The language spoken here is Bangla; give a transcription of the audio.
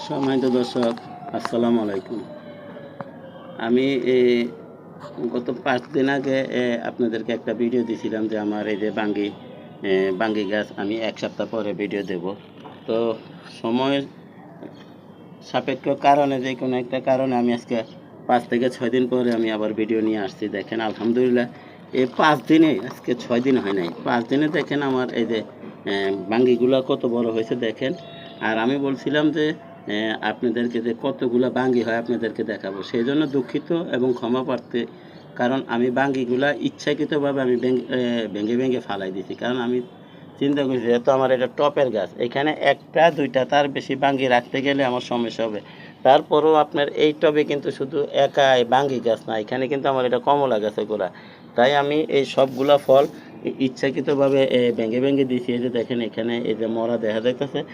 সম্মানিত দর্শক, আসসালামু আলাইকুম। আমি গত ৫ দিন আগে আপনাদেরকে একটা ভিডিও দিয়েছিলাম যে আমার এই যে বাঙ্গি গাছ আমি ১ সপ্তাহ পরে ভিডিও দেব। তো সময়ের সাপেক্ষ কারণে যে কোনো একটা কারণে আমি আজকে ৫ থেকে ৬ দিন পরে আমি আবার ভিডিও নিয়ে আসছি। দেখেন আলহামদুলিল্লাহ এই ৫ দিনে আজকে ৬ দিন হয় নাই। ৫ দিনে দেখেন আমার এই যে বাঙ্গিগুলা কত বড় হয়েছে দেখেন। আর আমি বলছিলাম যে আপনাদেরকে যে কতগুলা বাঙ্গি হয় আপনাদেরকে দেখাবো। সেজন্য দুঃখিত এবং ক্ষমা প্রার্থী। কারণ আমি বাঙ্গিগুলা ইচ্ছাকৃতভাবে আমি ভেঙে ফালাই দিছি। কারণ আমি চিন্তা করছি যেহেতু আমার এটা টপের গাছ, এখানে ১টা ২টা তার বেশি বাঙ্গি রাখতে গেলে আমার সমস্যা হবে। তারপরেও আপনার এই টবে কিন্তু শুধু একাই বাঙ্গি গাছ না, এখানে কিন্তু আমার এটা কমলা গাছের গোড়া। তাই আমি এই সবগুলা ফল ইচ্ছাকৃতভাবে ভেঙে দিয়েছি। এই যে দেখেন এখানে এই যে মরা দেখা যাইতেছে।